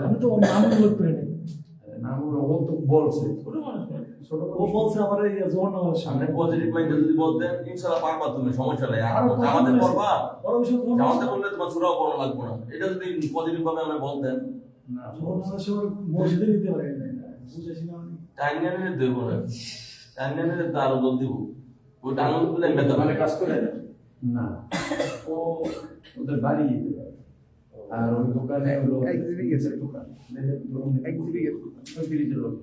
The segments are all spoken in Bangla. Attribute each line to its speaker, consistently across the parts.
Speaker 1: আমি তো নাম উল্লেখ করি নাই।
Speaker 2: নাম ও তো বলছে
Speaker 1: ও বলছে আমার এই জোহর নামাজ
Speaker 3: সামনে পজিটিভ মাইন্ডে যদি বলতেন ইনশাআল্লাহ পারবা তুমি, সমস্যা নাই। আর জামাতে পড়বা, জামাতে পড়লে তোমার সূরাও পড়া লাগবে না। এটা যদি পজিটিভ ভাবে আমরা বলতেন
Speaker 2: না
Speaker 1: জোহর নামাজ মসজিদে নিতে পারি না, বুঝেছি না আমি।
Speaker 3: টাইম নিয়ে দেব না, টাইম নিয়ে তো আরো দল দিব। ওই ডাউনলোড দিলে বেতন
Speaker 2: মানে কাজ করে না ও ওদের বাড়ি আর ওই দোকানে হলো এক্সিবিশন দোকান এক্সিবিশন লোক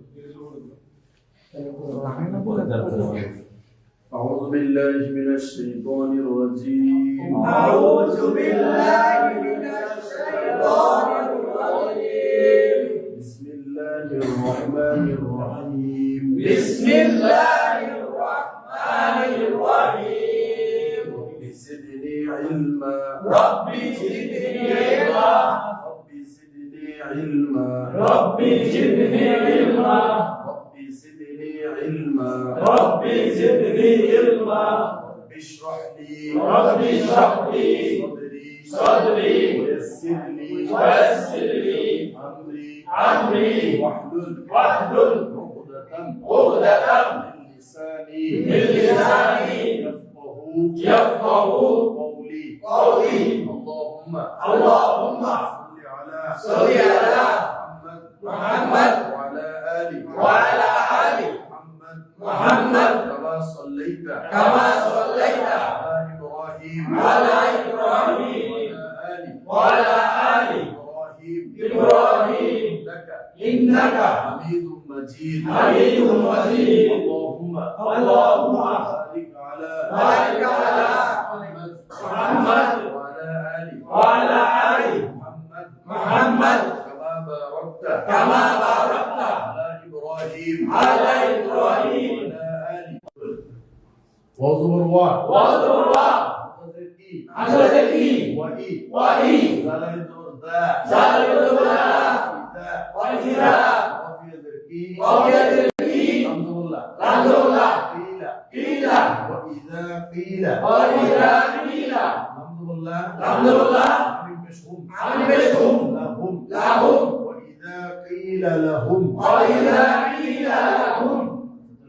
Speaker 2: أعوذ بالله من الشيطان الرجيم
Speaker 4: أعوذ بالله من الشيطان الرجيم
Speaker 2: بسم الله الرحمن الرحيم
Speaker 4: بسم الله الرحمن الرحيم
Speaker 2: رب زدني علما
Speaker 4: رب زدني علما
Speaker 2: رب زدني علما
Speaker 4: رب زدني علما
Speaker 2: رب زدني علما
Speaker 4: رب زدني علما
Speaker 2: رب اشرح لي
Speaker 4: رب اشرح لي صدري
Speaker 2: ويسر لي
Speaker 4: أمري
Speaker 2: واحلل
Speaker 4: واحلل عقدة
Speaker 2: من لساني
Speaker 4: يفقه قولي اللهم صل على محمد وعلى آل محمد
Speaker 2: كما صليت
Speaker 4: على
Speaker 2: إبراهيم
Speaker 4: إبراهيم وعلى آل إبراهيم إنك
Speaker 2: حميد مجيد
Speaker 4: مجيد
Speaker 2: اللهم
Speaker 4: بارك على محمد وعلى آل محمد
Speaker 2: كما
Speaker 4: كما
Speaker 2: باركت
Speaker 4: باركت
Speaker 2: على إبراهيم وزبر
Speaker 4: وزبر حجرتي وإي زال والإذا وفي ذكري الحمد لله قيل
Speaker 2: وإذا قيل
Speaker 4: الحمد لله عملتهم لهم
Speaker 2: وإذا قيل لهم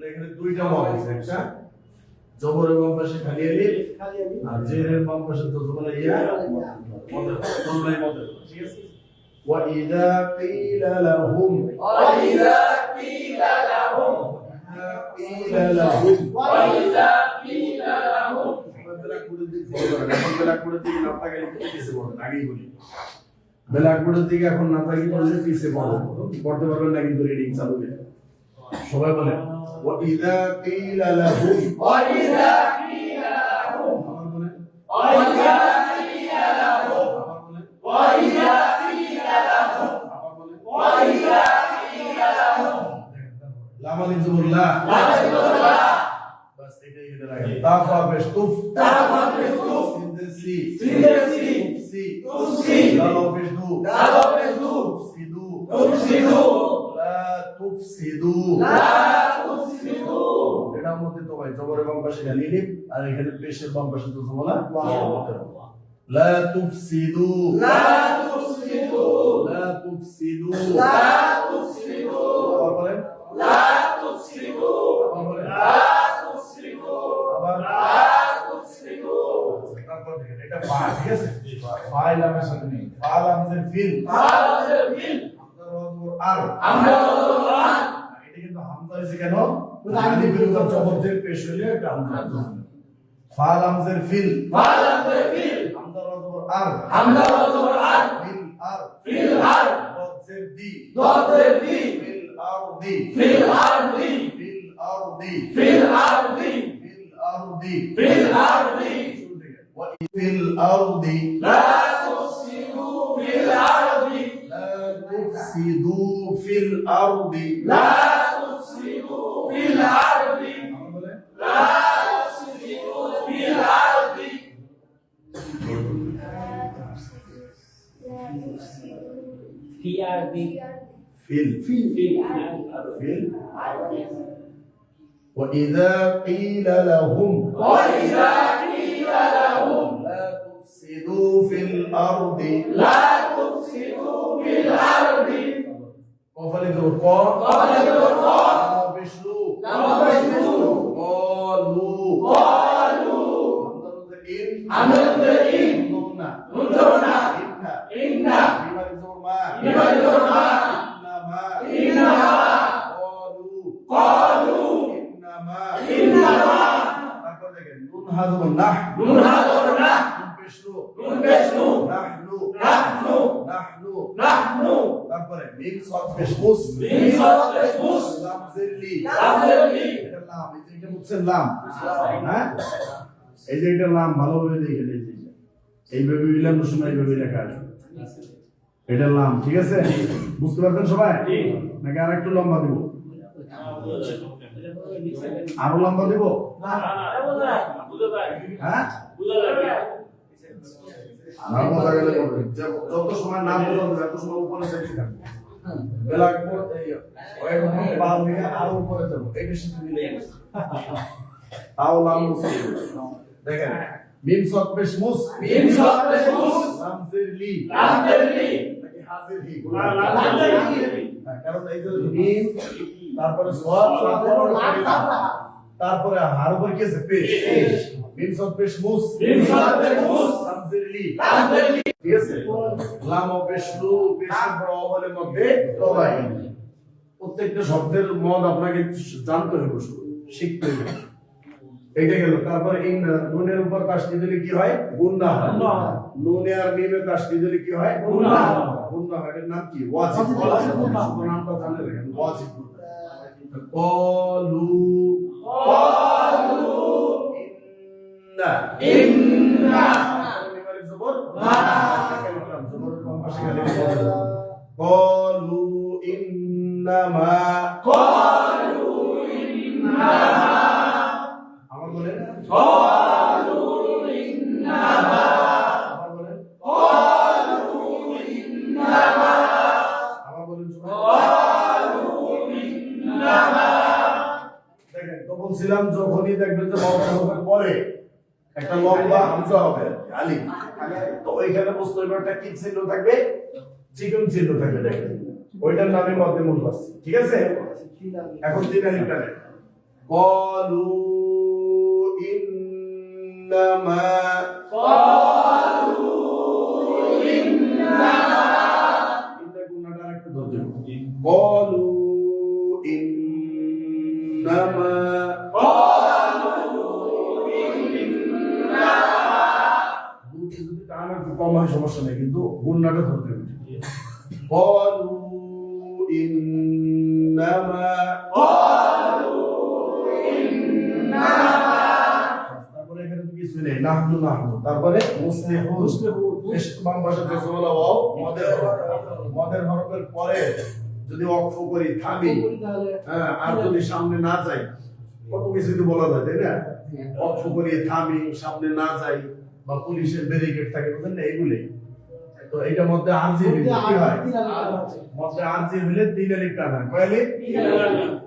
Speaker 2: এখানে দুইটা মত আছে, একটা জবরের বাম পাশে খালি আলিফ আর জেরের বাম পাশে তো জবর ইয়া তোমরাই মত, ঠিক আছে। وإذا قيل لهم
Speaker 4: وإذا قيل لهم
Speaker 2: ব্ল্যাকবোর্ডের দিকে এখন না তাকিয়ে পড়লে পিছে পড়তে পারবেন না, কিন্তু রিডিং চালু হয়ে যাবে। সবাই বলে وإذا قيل لهم
Speaker 4: وإذا قيل لهم
Speaker 2: আবার বলেন
Speaker 4: وإذا قيل لهم وإذا قيل لهم
Speaker 2: আবার বলেন
Speaker 4: وإذا قيل لهم
Speaker 2: লাম আলিফ জবর লা বাস এটাই এটা লাগে। তাফা পেশ তুফ সিনদেসি তুফসি লাম পেশ দু তুফসিদু লা তুফসিদু এটার মধ্যে তো ভাই জবরের বাম পাশে খালি আলিফ আর এখানে পেশের বাম পাশে তো জবর লা তুফসিদু আবার বলেন আবার বলেন আবার তারপর দেখেন এটা ফা, ঠিক আছে। ফাইল লামের সাথে নেই, ফা লামের ফিল হামজা আর এটা কিন্তু হামজা হইছে কেন? আলিফের উপর জবর দিয়ে পেশ হইলে এটা হামজা। ফা লামের ফিল হামজা জবর আর ফিল আর দদ দি ফিল আরদি وفي الأرض
Speaker 4: لا تفسدوا في الأرض
Speaker 2: لا تفسدوا في الأرض
Speaker 4: لا تفسدوا في الأرض لا تفسدوا في الأرض
Speaker 1: في أرضي
Speaker 2: في وإذا قيل لهم لا تفسدوا في الأرض
Speaker 4: لا تفسدوا في الأرض
Speaker 2: কফালি জবর ক,
Speaker 4: কফালি জবর ক,
Speaker 2: লাম পেশ লু,
Speaker 4: লাম পেশ লু,
Speaker 2: কলু,
Speaker 4: কলু,
Speaker 2: হামজাতুল ইন,
Speaker 4: হামজাতুল ইন,
Speaker 2: নুন না,
Speaker 4: নুন জবর না,
Speaker 2: ইন্না,
Speaker 4: ইন্না,
Speaker 2: বিমারি জবর মা,
Speaker 4: বিমারি জবর মা,
Speaker 2: ইন্নামা,
Speaker 4: ইন্নামা,
Speaker 2: কলু,
Speaker 4: কলু,
Speaker 2: ইন্নামা,
Speaker 4: ইন্নামা,
Speaker 2: তারপর দেখেন নুন হা জবর নাহ,
Speaker 4: নুন হা জবর না,
Speaker 2: নুন পেশ লু,
Speaker 4: নুন পেশ লু,
Speaker 2: নাহনু,
Speaker 4: নাহনু,
Speaker 2: নাহনু,
Speaker 4: নাহনু,
Speaker 2: তারপরে মিম সদ পেশ মুস,
Speaker 4: মিম সদ পেশ মুস,
Speaker 2: লাম জিরলি,
Speaker 4: লাম জিরলি,
Speaker 2: এটা লাম, এটা বুঝছেন লাম, হ্যাঁ এই যে এটা লাম ভালোভাবে দেখে নিয়েছি, এইভাবে মিলানোর সময় এইভাবে লেখা আছে, এটা লাম, ঠিক আছে? বুঝতে পারছেন সবাই? নাকি আর একটু লম্বা দিব? আরো লম্বা দিব? হ্যাঁ না বোঝা গেলে বলবেন, যত সময় না বোঝা যাবে তত সময় উপরে যাইতে থাকবে, বেলা ওই পার হয়ে আরো উপরে যাবো, এটা শিখে নিলে তাও লাম মুসলিম। দেখেন মিম সদ পেশ মুস,
Speaker 4: মিম সদ পেশ মুস,
Speaker 2: লাম জিরলি,
Speaker 4: লাম জিরলি,
Speaker 2: নাকি হাজির হি,
Speaker 4: লাম জিরলি,
Speaker 2: কারণ এই যে মিম তারপরে সদ তারপরে হার উপর কি আছে পেশ, মিম সদ পেশ মুস,
Speaker 4: মিম সদ পেশ মুস,
Speaker 2: লাম জিরলি,
Speaker 4: লাম জিরলি,
Speaker 2: ঠিক আছে? লাম ও পেশ লু, পেশের পর অবলের মধ্যে তবাই, প্রত্যেকটা শব্দের মদ আপনাকে জানতে হবে, শিখতে হবে। এইটা গেল। তারপর ইন নুনের উপর কাশি দিলে কি হয়? গুন্না হয়। নুনে আর মিমে কাশি দিলে কি হয়?
Speaker 4: গুন্না হয়।
Speaker 2: গুন্না হয়। এর নাম কি? ওয়াজিব। শুধু নামটা জানেন রাখেন, ওয়াজিব। কলু,
Speaker 4: কলু,
Speaker 2: ইন্না,
Speaker 4: ইন্না,
Speaker 2: মিমারে জবর
Speaker 4: মা,
Speaker 2: জবর কম পাশে গেলে কলু ইন্নামা,
Speaker 4: কলু, ইন্নামা,
Speaker 2: আমার বলেন
Speaker 4: কলু, ইন্নামা,
Speaker 2: আমার বলেন
Speaker 4: কলু, ইন্নামা,
Speaker 2: আমার বলেন সবাই।
Speaker 4: কলু, ইন্নামা।
Speaker 2: দেখেন তো বলছিলাম যখনই দেখবেন যে মওজুদের পরে একটা লম্বা হামজা হবে আলিফ, তো ওইখানে মুসলিমটা কি চিহ্ন থাকবে? চিকন চিহ্ন থাকবে, দেখেন ওইটার নামে মধ্যে মূল আছে, ঠিক আছে? এখন তিন আলিফ টানে কলু ইন্নামা,
Speaker 4: কলু, ইন্নামা,
Speaker 2: এটা গুণাটা একটু ধরতে হবে। কলু ইন্নামা,
Speaker 4: কলু, ইন্নামা,
Speaker 2: দুটি যদি টান একটু কম হয় সমস্যা নেই, কিন্তু গুণাটা ধরতে হবে। কলু ইন্নামা,
Speaker 4: কলু, ইন্নামা,
Speaker 2: তারপরে এখানে তো কিছু নেই, নাহনু নাহনু, তারপরে মুসলিহুন, বাম ভাষাতে জবলা ওয়াও, মদের হরফের পরে যদি ওয়াকফ করি, থামি, হ্যাঁ, আর যদি সামনে না যাই, কত কিছু তো বলা যায়, তাই না? ওয়াকফ করি, থামি, সামনে না যাই, বা পুলিশের ব্যারিকেড থাকে, বুঝলেন না? এগুলি তো এইটার মধ্যে আরজি হইলে কি হয়? মধ্যে আরজি হইলে তিন আলিফ টান হয়। কয় আলিফ?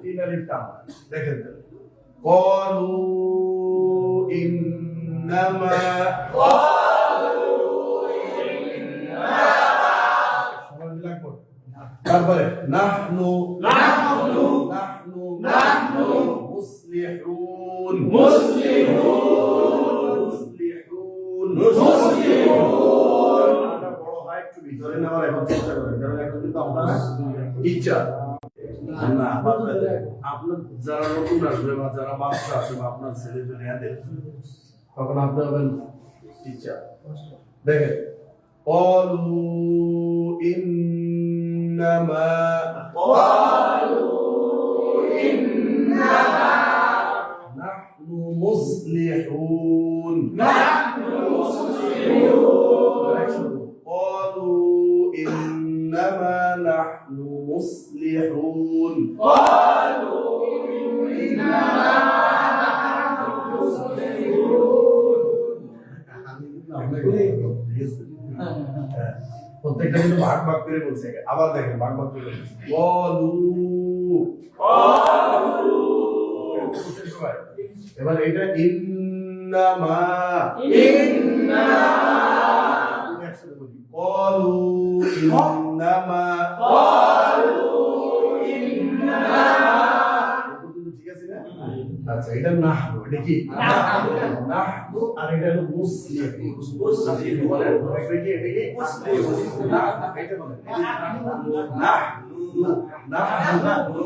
Speaker 2: তিন আলিফ টান হয়। দেখেন তো কলু ইন্নামা,
Speaker 4: কলু, ইন্নামা,
Speaker 2: সবাই মিলে লাগবে। তারপরে নাহনু,
Speaker 4: নাহনু,
Speaker 2: নাহনু,
Speaker 4: নাহনু,
Speaker 2: মুসলিহুন,
Speaker 4: মুসলিহুন,
Speaker 2: মুসলিহুন,
Speaker 4: মুসলিহুন।
Speaker 2: এটা বড় হয় একটু ভিতরে নেওয়ার এখন চেষ্টা করেন, কারণ এখন কিন্তু আপনারা ইচ্ছা না, আপনার যারা নতুন আসবে বা যারা বাচ্চা আছে বা আপনার ছেলে পেলে এদের, তখন আপনি হবেন ইচ্ছা। দেখেন কলু ইন্নামা,
Speaker 4: কলু, ইন্নামা,
Speaker 2: নাহনু মুসলিহুন,
Speaker 4: নাহনু মুসলিহুন,
Speaker 2: কলু ইন্নামা নাহনু মুসলিহুন,
Speaker 4: কলু, ইন্নামা, নাহনু মুসলিহুন।
Speaker 2: প্রত্যেকটা কিন্তু ভাগ ভাগ করে বলছে, আবার দেখেন ভাগ ভাগ করে বলছে কলু,
Speaker 4: কলু,
Speaker 2: সবাই এবার এটা ইন্নামা,
Speaker 4: ইন্নামা,
Speaker 2: একসাথে বলি কলু ইন্নামা,
Speaker 4: কলু,
Speaker 2: আচ্ছা এটা নাহনু, এটা কি নাহনু, আর এটা হলো মুসলিম। মুসলিম বলেন, এটা কি মুসলিম, এটা বলেন নাহনু, নাহনু,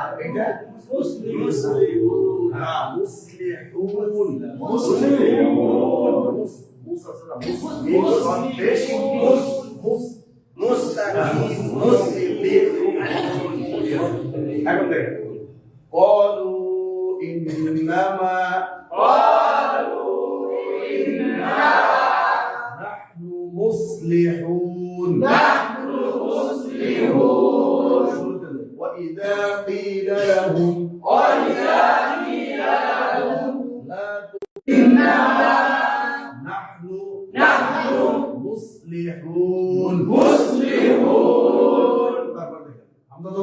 Speaker 2: আর এটা মুসলিম, মুসলিহুন, মুসলিহুন, মুস আছে না, মুসলিম পেশ, মুসলিম। এখন দেখেন قالوا إنما نحن مصلحون وإذا قيل لهم لا إنما نحن مصلحون আমরা তো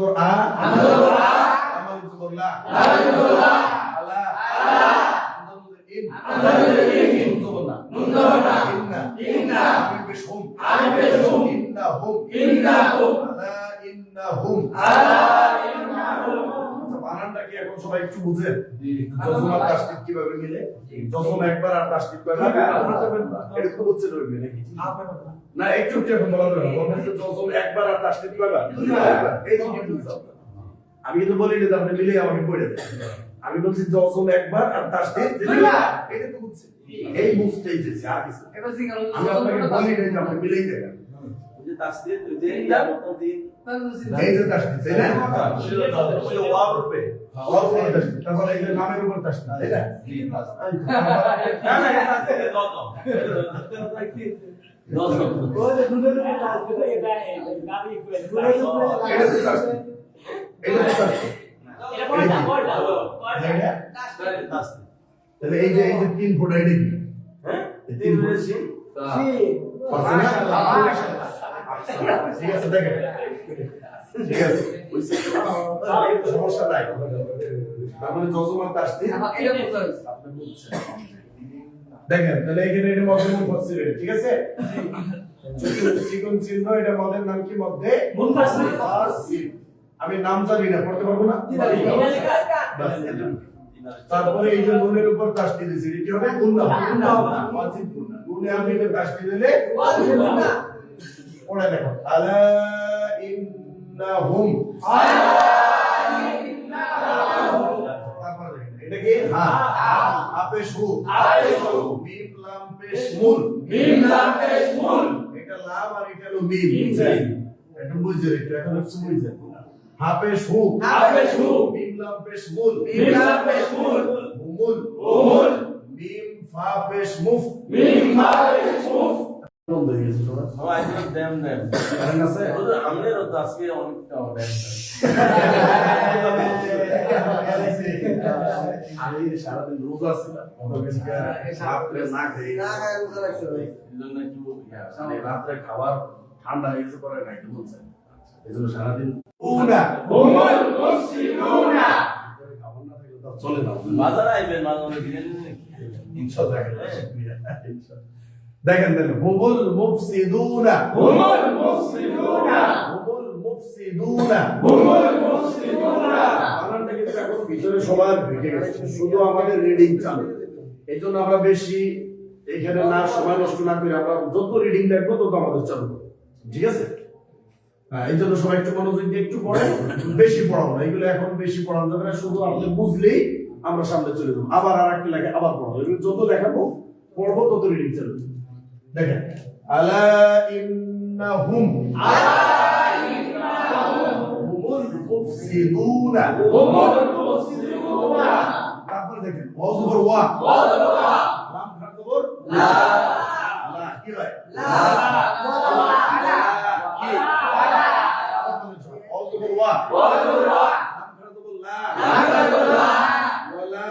Speaker 2: বানানটা কি এখন সবাই একটু বুঝেন? যজম আর তাসদীদ কিভাবে মিলে? যজম একবার আর তাসদীদ কয়বার? এটা তো বুঝছেন হইবে নাকি? না একটু এখন বলা যাবে না। বলবেন যে যজম একবার আর তাসদীদ কয়বার? এই জিনিসটা বুঝতে হবে। আমি কিন্তু বলি যে আপনি মিলে আমাকে পড়ে দেন। আমি বলছি যজম একবার আর তাসদীদ দুইবার। এটা তো বুঝছেন। এই মুফটাই দিছি আর কিছু। আমি আপনাকে বলি যে আপনি মিলেই দেন।
Speaker 3: যে তাসদীদ যে ইয়া মতদিন
Speaker 2: এই যে তাসদীদ তাই না?
Speaker 3: ওই ওয়াও রূপে
Speaker 2: ওয়াও করে তাসদীদ। তাহলে এই যে নামের উপর তাসদীদ তাই না?
Speaker 3: না না এটা তাসদীদ দত
Speaker 1: ওরে দুধের উপর কাজ করে এটা গাড়ি করে দুধের উপর
Speaker 2: এটা তো তাসদীদ। এটা তো তাসদীদ।
Speaker 1: এটা কোনটা
Speaker 3: তাসদীদ
Speaker 2: তাহলে এই যে তিন ফোঁটা এটা কি?
Speaker 3: হ্যাঁ
Speaker 2: এই তিন ফোঁটা ঠিক আছে দেখেন ঠিক আছে সমস্যা নাই তার মানে যজমান তাসদীদ আপনি বুঝছেন দেখেন তাহলে এখানে এটা মধ্যে মুফাসসির ঠিক আছে চিকন চিহ্ন এটা মদের নাম কি মধ্যে মুফাসসির আমি নাম জানি না পড়তে পারবো না বাস তারপরে এই যে নুনের উপর তাসদীদ দিয়েছি কি হবে গুণনা ওয়াজিব গুণনা গুণে আমি এটা তাসদীদ দিলে ওয়াজিব গুণনা পড়ে দেখো আলা ইন্নাহুম তারপরে দেখেন এটা কি আপেশ হু মিম লাম পেশ মুল এটা লাম আর এটা হলো মিম এটা বুঝছেন এটা এখন একটু বুঝছেন হাপেশ হু মিম লাম পেশ মুল হুমুল মিম ফা পেশ মুফ বন্ধ হয়ে গেছে তোরা
Speaker 3: সবাই একদম দেম
Speaker 2: জানেন আছে
Speaker 3: আমাদের তো আজকে অনেকটা দেম
Speaker 2: আমি সারাদিন রোজা ছিলাম রাত্রে না খেয়ে এজন্য একটু মানে রাত্রে খাবার ঠান্ডা হয়ে গেছে পরে না একটু বলছেন এজন্য সারাদিন খাবার না থাকলে তো চলে না
Speaker 3: বাজার আইবেন মাঝে বিরিয়ানি
Speaker 2: ইনশাআল্লাহ দেখেন দেখেন হুমুল মুফসিদুনা বানানটা কিন্তু এখন ভিতরে সবার ঢুকে গেছে শুধু আমাদের রিডিং চালু এইজন্য আমরা বেশি এখানে না সময় নষ্ট না করে আমরা যত রিডিং দেখবো তত আমাদের চালু ঠিক আছে হ্যাঁ এই জন্য সবাই একটু মনোযোগ দিয়ে একটু পড়ে বেশি পড়াবো না এগুলো এখন বেশি পড়ানো যাবে না শুধু আপনি বুঝলেই আমরা সামনে চলে যাবো আবার আর একটা লেখা আবার পড়াবো এগুলো যত দেখাবো পড়বো তত রিডিং চালু দেখেন আলা ইন্নাহুম হুমুল মুফসিদুনা তারপর দেখেন ওয়া জবর ওয়া লাম খার জবর লা কি হয় লা কি ওয়া জবর ওয়া লাম খার জবর লা ওয়ালা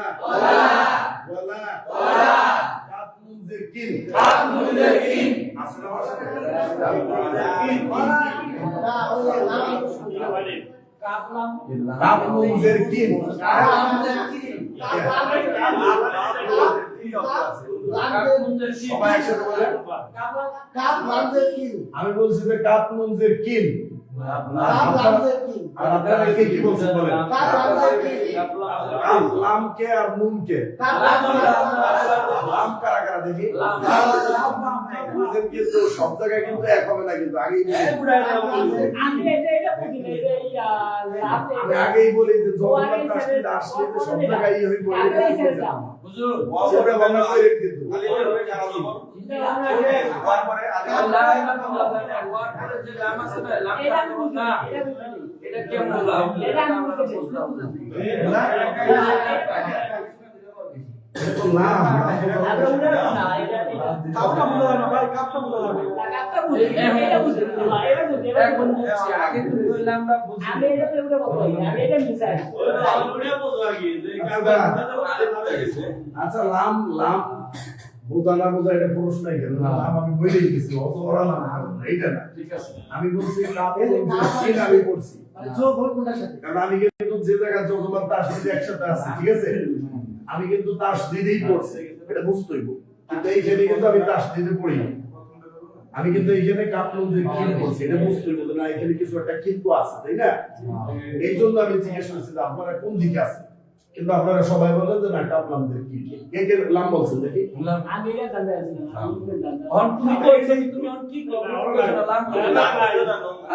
Speaker 2: কাফ নুন জের কিন আসলে ভাষা কাফ নুন জের কিন সবাই একসাথে বলেন আমি বলছি যে কাফ নুন জের কিন আর আপনারা কে কি বলছেন বলেন? লামকে আর নুনকে লাম কারা কারা দেখি? বুঝেন কিন্তু সব জায়গায় কিন্তু এক হবে না, কিন্তু আগেই আগেই বলি যে জগন্নাথ তাসবিহ আসলে তো সব জায়গায় হই বলে
Speaker 3: হুজুর
Speaker 2: ওরে বাংলা কইরে কিন্তু
Speaker 4: এটা কেমন লাভ?
Speaker 2: তো না
Speaker 1: কাপটা বুঝা না ভাই, কাপটা বুঝা না।
Speaker 4: এখন বুঝছি, আগে তো বললাম আমরা বুঝি।
Speaker 2: আচ্ছা লাম লাম বোঝা না বোঝা এটা প্রশ্ন নাই কেন? লাম আমি বলেই দিছি, অত বড় লাম এইটা না, ঠিক আছে? আমি বলছি কাপের সিন আমি করছি, কারণ আমি কিন্তু যে জায়গা যতবার তাসদিদ একসাথে আছে, ঠিক আছে? আমি কিন্তু তাসদিদেই পড়ছি, এটা বুঝতে হইব। কিন্তু এইখানে কিন্তু আমি তাসদিদে পড়ি না, আমি কিন্তু এইখানে কাপলুন যে কি বলছি এটা বুঝতে হইব না, এখানে কিছু একটা কিন্তু আছে, তাই না? এই জন্য আমি জিজ্ঞেস করছি যে আপনারা কোন দিকে আছেন, কিন্তু আপনারা সবাই বলেন যে না কাপলাম যে কি কে কে লাম বলছেন দেখি।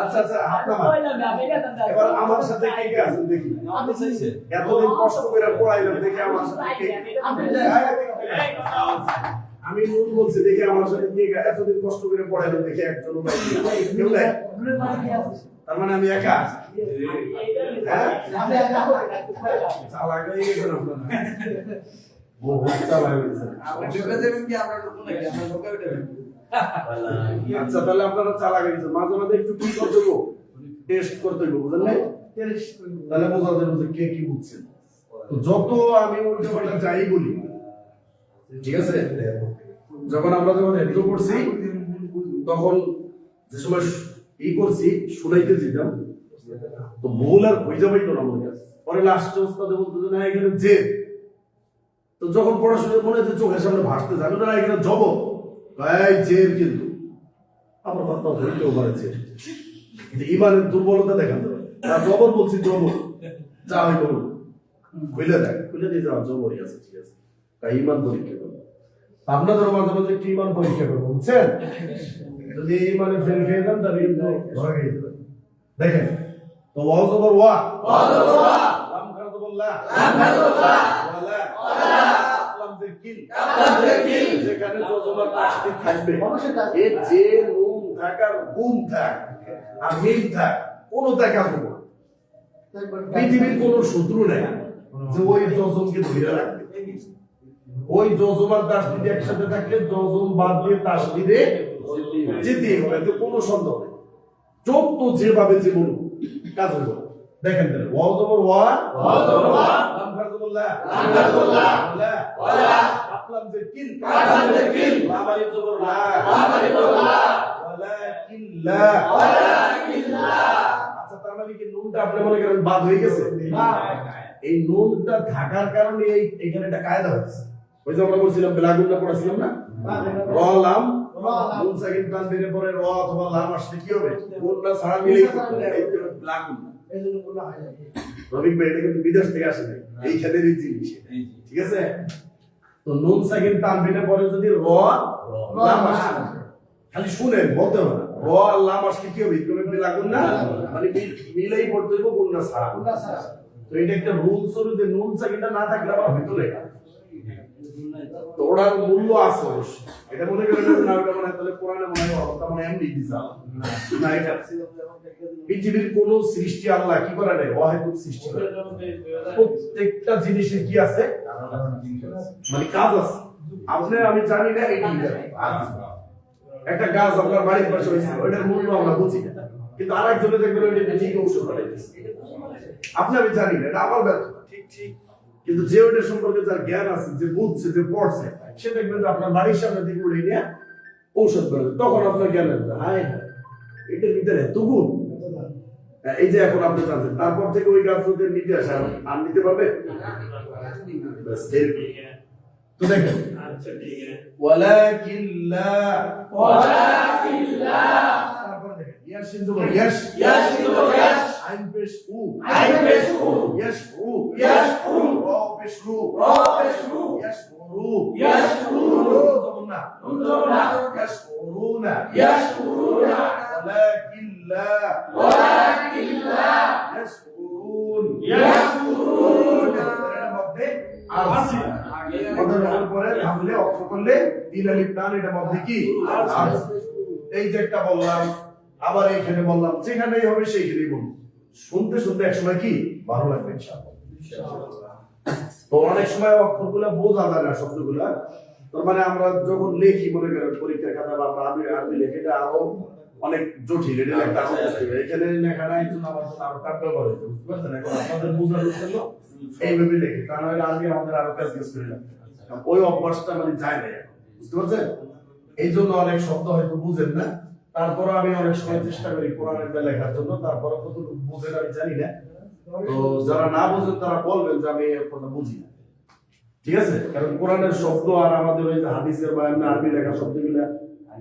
Speaker 2: আচ্ছা আচ্ছা আপনারা এবার আমার সাথে কে কে আছেন দেখি, এতদিন কষ্ট করে পড়াইলাম দেখি আমার সাথে কে আমি নুন বলছি দেখি আমার সাথে কে কে এতদিন কষ্ট করে পড়াইলাম দেখি একজন কেউ নাই, তার মানে আমি একা? হ্যাঁ চালাক হয়ে গেছেন আপনারা, বহুত চালাক হয়ে গেছেন। আচ্ছা তাহলে আপনারা চালাক হয়ে গেছেন, মাঝে মাঝে একটু কি করতে হইব, টেস্ট করতে হইব, বুঝলেন না? তাহলে বোঝা যাবে যে কে কি বুঝছেন। তো যত আমি উল্টো পাল্টা যাই বলি, ঠিক আছে, যখন এন্ট্রো করছি তখন যে সময় ই করছি শুনাইতে যেতাম, তো ভুল আর হয়ে যাবেই তো না মনে আছে। পরে লাস্টে ওস্তাদে বলতো যে না এখানে যে, তো যখন পড়াশোনা মনে হচ্ছে চোখের সামনে ভাসতে যাবে না এখানে জব এই জের, কিন্তু আমার কথা হইতেও পারেছে যে ইমানের দুর্বলতা দেখান দেবে না, জবর বলছি জবর যা হয় বলুন, খুলে দেয়, খুলে দিয়ে যাওয়া জবরই আছে, ঠিক আছে? তাই ইমান পরীক্ষা করবো, আপনাদের মাঝে মাঝে একটু ইমান পরীক্ষা করবো, বুঝছেন? যদি এই মানে ফেল খেয়ে যান তাহলে কিন্তু ধরা খেয়ে যাবেন। দেখেন তো ওয়াও জবর ওয়া, লাম খারা জবর লা, ওয়ালা, লাম জের কিল, যেখানে জবর তাসদিদ থাকবে, এ যে নুন থাকার গুণ থাক আর মিল থাক কোনো দেখা যাবে না। পৃথিবীর কোনো শত্রু নেই যে ওই জজমকে ধরে রাখবে। ওই জজম আর তাসদিদ একসাথে থাকলে জজম বাদ দিয়ে তাসদিদে যেতেই হবে, তো কোনো সন্দেহ নেই। চোখ তো যেভাবে যে বলুন কাজ হইব। দেখেন তাহলে ওয়া জবর ওয়া, লাম খারা জবর লা, আকলাম যে কিল, লাম আলিফ জবর লা, ওয়ালাকিন লা। আচ্ছা তার মানে কি নুনটা আপনি মনে করেন বাদ হয়ে গেছে? এই নুনটা থাকার কারণে এইখানে একটা কায়দা হচ্ছে। ওই যে আমরা বলছিলাম বেলাগুনটা পড়াছিলাম না, র লাম নুন সাকিন তানবিনের পরে র অথবা লাম আসলে কি হবে, কোনটা ছাড়া মিলেই বেলাগুন। রবিক ভাই এটা কিন্তু বিদেশ থেকে আসে নাই, এইখানেরই জিনিস, ঠিক আছে? তো নুন সাকিন তানবিনের পরে যদি র লাম আসে, খালি শুনেন বলতে হবে না, র আর লাম আসলে কি হবে, ইকোনমি বেলাগুন না, মানে মিলেই পড়তে হইব কোনটা ছাড়া। তো এটা একটা রুলস হলো যে নুন সাকিনটা না থাকলে আবার ভিতরে তো ওটার মূল্য আছে অবশ্য। এটা মনে করেন না ওটা মনে হয় তাহলে কোরআনে মনে হয় অবস্থা মানে এমনি দিছা না। এটা পৃথিবীর কোন সৃষ্টি আল্লাহ কি করে নাই, অহেতুক সৃষ্টি করে। প্রত্যেকটা জিনিসের কি আছে, মানে কাজ আছে। আপনি আমি জানি না এই একটা গাছ আপনার বাড়ির পাশে হয়েছে, ওইটার মূল্য আমরা বুঝি না, কিন্তু আরেকজনে দেখবেন ওইটা ঠিক ঔষধ বানাইতেছে, আপনি আমি জানি না, এটা আমার ব্যর্থতা, ঠিক ঠিক। কিন্তু যে ওইটার সম্পর্কে যার জ্ঞান আছে, যে বুঝছে, যে পড়ছে, সে দেখবেন যে আপনার বাড়ির সামনে থেকে উড়ে নিয়ে ঔষধ বানাবে, তখন আপনার জ্ঞান আসবে হ্যাঁ এটার ভিতরে এত গুণ। এই যে এখন আপনি জানছেন, তারপর থেকে ওই গাছ যদি নিতে আসে আর নিতে পারবে। তো দেখেন ওয়ালাকিন লা, তারপরে দেখেন ইয়াশ ইন জবর ইয়াশ,
Speaker 5: ইয়াশ ইন জবর ইয়াশ,
Speaker 2: আইন পেশ উ,
Speaker 5: আইন পেশ উ,
Speaker 2: ইয়াশ উ,
Speaker 5: ইয়াশ উ,
Speaker 2: র পেশ রু,
Speaker 5: র পেশ রু,
Speaker 2: ইয়াশ রু,
Speaker 5: ইয়াশ রু,
Speaker 2: জবর না,
Speaker 5: নুন জবর না,
Speaker 2: ইয়াশ রুনা,
Speaker 5: ইয়াশ রুনা,
Speaker 2: ওয়ালাকিন লা,
Speaker 5: ওয়ালাকিন লা,
Speaker 2: ইয়াশকুরুন,
Speaker 5: ইয়াশকুরুন।
Speaker 2: এর মধ্যে আরসি কথার পরে থামলে অক্ষ করলে তিন আলিফ টান, এটার মধ্যে কি আরসি। এই যে একটা বললাম, আবার এইখানে বললাম, যেখানেই হবে সেইখানেই বলবো। শুনতে শুনতে একসময় কি ভালো লাগবে ইনশাআল্লাহ। তো অনেক সময় অক্ষরগুলো বোঝা যায় না, শব্দগুলা। তার মানে আমরা যখন লিখি, মনে করেন পরীক্ষার খাতা বা আরবি লেখে, এটা আরো অনেক জটিল, এটা একটা এখানে লেখা নাই, জন্য আমার জন্য আরো টাকা ব্যবহার হয়েছে, বুঝতে পারছেন? এখন আপনাদের বোঝার জন্য এইভাবে লেখে, তা নাহলে আরবি আমাদের আরো কাজ করে লাগবে। ওই অভ্যাসটা মানে যায় না, বুঝতে পারছেন? এই জন্য অনেক শব্দ হয়তো বুঝেন না। তারপরে আমি অনেক সময় চেষ্টা করি কোরআনের লেখার জন্য, তারপরে কতটুকু বুঝেন আমি জানি না। তো যারা না বুঝেন তারা বলবেন যে আমি কথা বুঝি না, ঠিক আছে? কারণ কোরআনের শব্দ আর আমাদের ওই হাদিসের বা এমনি আরবি লেখা শব্দগুলা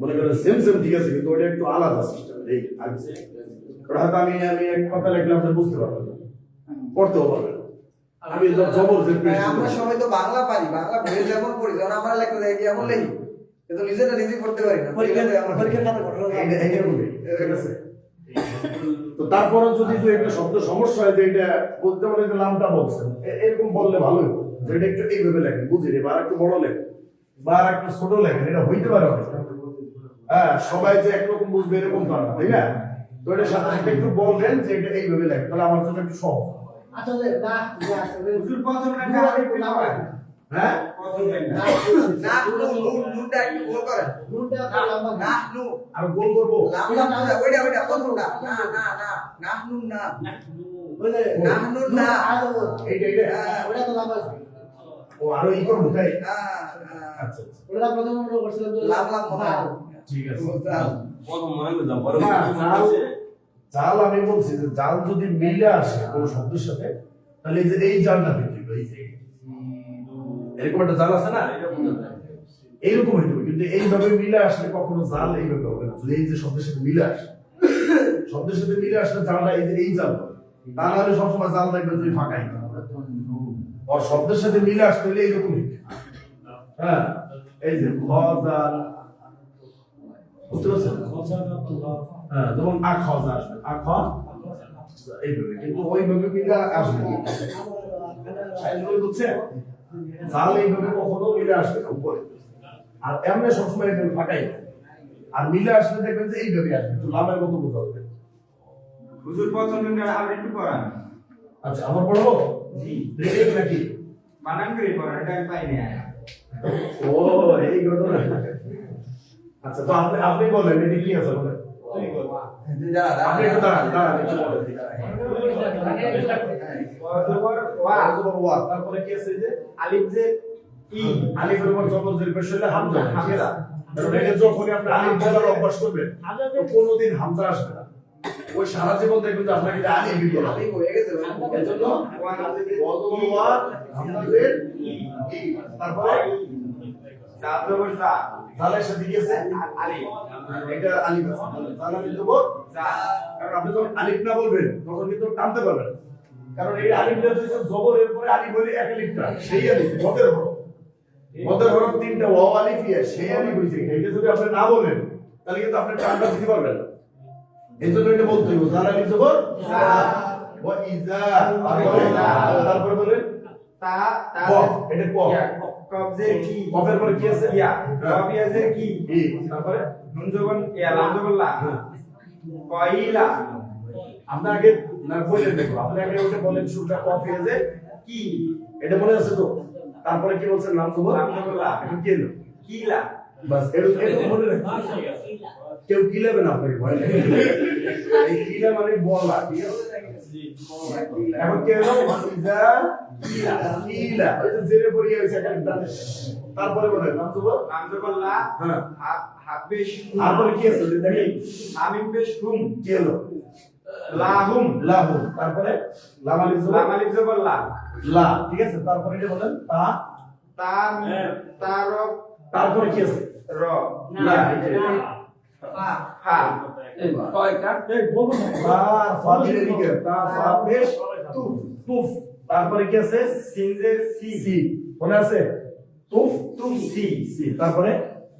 Speaker 2: মনে করেন সেম সেম, ঠিক আছে, কিন্তু ওইটা একটু আলাদা সিস্টেম। এই হয়তো আমি এক কথা লিখলে আপনি বুঝতে পারবেন না, পড়তেও পারবেন না। আমি জবর যে
Speaker 6: আমরা সবাই তো বাংলা পারি, বাংলা বই যেমন পড়ি, যখন আমরা লেখা দেয় কি এমন লেখি, কিন্তু নিজেটা নিজে পড়তে পারি না।
Speaker 2: তো তারপরে যদি দুই একটা শব্দ সমস্যা হয়, যে এটা বলতে পারে যে নামটা বলছেন, এরকম বললে ভালো হতো, যে এটা একটু এইভাবে লেখেন, বুঝিনি, বা একটু বড় লেখেন, বা একটু ছোট লেখেন, এটা হইতে পারে অনেক। হ্যাঁ, সবাই যে একরকম বুঝবে এরকম তো না, তাই না? তো এটা সাথে সাথে একটু বলবেন যে এটা এইভাবে লেখেন, তাহলে আমার জন্য একটু সহজ।
Speaker 5: আসলে না হুজুর প্রথম
Speaker 2: হ্যাঁ,
Speaker 6: না নুনটা একটু গোল করেন,
Speaker 5: নুনটা তো লম্বা
Speaker 6: না নু
Speaker 2: আর গোল করবো।
Speaker 6: লাম্বা না, ওইটা প্রথমটা, না না না না নুন না,
Speaker 5: বলে
Speaker 6: না নুন না,
Speaker 2: এইটা
Speaker 5: ওটা তো লম্বা
Speaker 2: ও আরো ই করবো, তাই? আচ্ছা,
Speaker 5: ওটা প্রথম আমরা করছিলাম যে
Speaker 6: লাম লাম মনে হয়।
Speaker 2: ঠিক আছে।
Speaker 3: প্রথম মনে করলাম, পরে
Speaker 2: না, জাল আমি বলছি যে জাল যদি মিলে আসে কোন শব্দের সাথে, তাহলে এই যে এই জালটা হইতে হবে, এই যে এরকম একটা জাল আছে না, এইরকম হইতে হবে। কিন্তু এইভাবে মিলে আসলে কখনো জাল এইভাবে হবে না। যদি এই যে শব্দের সাথে মিলে আসে, শব্দের সাথে মিলে আসলে জালটা এই যে এই জাল হবে। তা নাহলে সবসময় জাল দেখবেন তুমি ফাঁকাই, আর শব্দের সাথে মিলে আসতে হলে এইরকম হইতে। হ্যাঁ, এই যে খ জাল, বুঝতে পারছেন? হ্যাঁ, যেমন আখজা আসবে, আখ এইভাবে, কিন্তু ওইভাবে মিলে আসবে না। বুঝছেন? জাল এইভাবে কখনো মিলে আসবে না উপরে, আর এমনি সবসময় এখানে ফাঁকাই। আর মিলে আসলে দেখবেন যে এইভাবে আসবে, একটু লাভের মতো বোঝা হবে।
Speaker 7: হুজুর প্রথম দিনটা আবার একটু পড়ান।
Speaker 2: আচ্ছা, আমার পড়বো?
Speaker 7: জি।
Speaker 2: রেডি নাকি?
Speaker 7: বানান করে পড়ান, এটা আমি পাইনি।
Speaker 2: ও, এই ঘটনা। আচ্ছা, তো আপনি বলেন, এটা কি আছে বলেন? আপনি একটু দাঁড়ান, একটু বলেন। তারপরে কি আছে যে
Speaker 7: আলিফ যে ই,
Speaker 2: আলিফের উপর জবর জের পেশ হলে হামজা, ঠিক আছে? কারণ এটা যখনই আপনি আলিফ বলার অভ্যাস করবেন, তো কোনোদিন হামজা আসবে না। ওই সারা জীবন দেখবেন যে আপনাকে আলিফ বলা হবে।
Speaker 6: আলিফ হয়ে গেছে ভাই।
Speaker 2: এজন্য ওয়াজবর ওয়া, হামজা জের ই, তারপরে
Speaker 7: জাল জবর জা,
Speaker 2: জালের সাথে কি আছে?
Speaker 7: আলিফ,
Speaker 2: এটা আলিফ আছে। জাল আলিফ জবর
Speaker 7: জা,
Speaker 2: কারণ আপনি যখন আলিফ না বলবেন তখন কিন্তু টানতে পারবেন না। কারণ এই আলিফটা হচ্ছে জবরের পরে আলিফ হলে এক আলিফটা, সেই আলিফ মদের হরফ। মদের হরফ তিনটা, ওয়া আলিফ ইয়া, সেই আলিফ হইছে। এটা যদি আপনি না বলেন তাহলে কিন্তু আপনি টানটা দিতে পারবেন না। এইজন্য এটা বলতে হবে জাল আলিফ জবর জা, ওয়া ইজা, তারপরে বলেন
Speaker 7: তা তা
Speaker 2: কফ, এটা কফ।
Speaker 7: কবজে কি,
Speaker 2: কফের পরে কি আছে?
Speaker 7: ইয়া, কবিয়াজে কি,
Speaker 2: ই, তারপরে
Speaker 7: নুন জবর ইয়া, লাম জবর লা, কইলা,
Speaker 2: আপনি আগে না বলেন, দেখো আপনি আগে ওটা বলেন, শুরুটা কফ আছে
Speaker 7: কি,
Speaker 2: এটা মনে আছে তো? তারপরে কি বলছেন? নাম জবর
Speaker 7: লাম জবর লা,
Speaker 2: এখন কি এলো?
Speaker 7: কিলা,
Speaker 2: বাস এরকম মনে রাখবেন। কেউ কিলাবে না আপনাকে, ভয় নেই। এই কিলা মানে বলা, ঠিক আছে? এখন কি হলো? ইজা কিলা, কিলা, ওই যে জেরে পড়িয়ে হইছে একটা। তারপরে বলেন নাম জবর,
Speaker 7: লাম জবর লা,
Speaker 2: হ্যাঁ,
Speaker 7: হাবেশ,
Speaker 2: তারপরে কি আছে দেখেন?
Speaker 7: আমিন পেশ হুম,
Speaker 2: কি হলো?
Speaker 7: লাহুম,
Speaker 2: লাহু, তারপরে লাম আলিফ জবর
Speaker 7: লাম আলিফ জবর লা,
Speaker 2: লা, ঠিক আছে? তারপরে এটা বলেন তা,
Speaker 7: তার, তার,
Speaker 2: তারপরে কি আছে?
Speaker 7: র,
Speaker 2: না,
Speaker 7: ফা
Speaker 4: এই কয় কাট
Speaker 1: এই বলবো না
Speaker 2: তার ফা দিলে দিকে তার ফা পেশ তুফ তুফ তারপরে কি আছে
Speaker 7: সিনজে সি
Speaker 2: সি মনে আছে তুফ তুফ সি সি তারপরে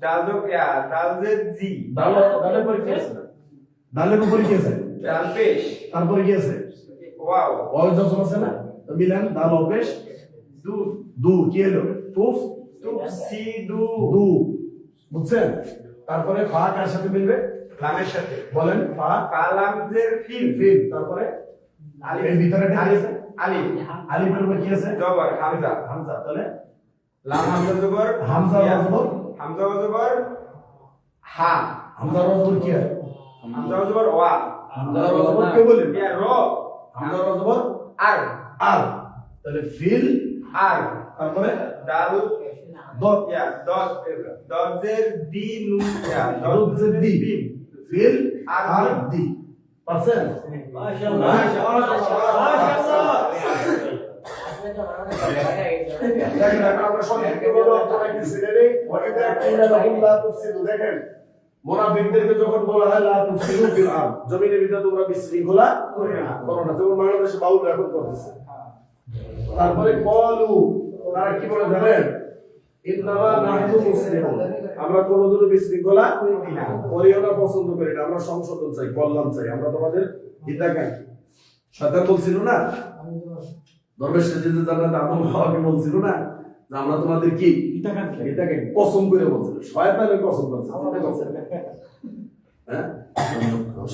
Speaker 7: ডালজো ডালজে জি
Speaker 2: দালের পরে কি আছে দালের উপরে কি আছে
Speaker 7: ডাল পেশ
Speaker 2: তারপরে কি আছে
Speaker 7: ওয়াও
Speaker 2: ওই যখন আছে না তো মিলান দাল পেশ
Speaker 7: দু
Speaker 2: দু কি হলো তুফ
Speaker 7: তুপ সি দু
Speaker 2: দু বুঝছেন তারপরে ফা কার সাথে মিলবে
Speaker 7: লামের সাথে
Speaker 2: বলেন ফা
Speaker 7: কালামজের ফিল
Speaker 2: ফিল তারপরে এর ভিতরে কি আছে
Speaker 7: আলিফ
Speaker 2: আলিফের উপর কি আছে
Speaker 7: জবর হামজা
Speaker 2: হামজা তাহলে
Speaker 7: লাম হামজা জবর
Speaker 2: হামজা জবর
Speaker 7: হামজা জবর হা
Speaker 2: হামজা জবর কি হয়
Speaker 7: হামজা জবর ওয়া
Speaker 2: হামজা জবর কে বলেন
Speaker 7: ইয়া র
Speaker 2: হামজা জবর
Speaker 7: আর
Speaker 2: আর তাহলে ফিল
Speaker 7: আর
Speaker 2: তারপরে
Speaker 7: ডাল
Speaker 2: দত
Speaker 7: ইয়া দজের দি নু ইয়া
Speaker 2: দত যে দি ফিল
Speaker 7: আর
Speaker 2: আর দি পারছেন
Speaker 1: মাশাআল্লাহ
Speaker 2: দেখেন আমরা সংক্ষিপ্তভাবে অর্থটা কি ছিলেন ওয়াইদা কিনা লাহুম লা তুফসিদু দেখেন মুনাফিকদেরকে যখন বলা হয় লা তুফসিদু ফিল আরদ জমিনের ভিতরে তোমরা বিশৃঙ্খলা করো না যেমন বাংলাদেশে বাউল রেকর্ড করতেছে তারপরে কলু তারা কি বলে জানেন ইন্নামা নাহনু মুসলিমুন আমরা কোনদিনও বিশৃঙ্খলা করিও না পছন্দ করি না আমরা সংশোধন চাই কল্যাণ চাই আমরা তোমাদের হিতাকাঙ্ক্ষী শয়তান বলছিল না দরবেশ সেজদে জান্নাতে আদম হাওয়াকে বলছিল না যে আমরা তোমাদের কি এটাকে কসম করে বলছিল শয়তানের কসম করছে হ্যাঁ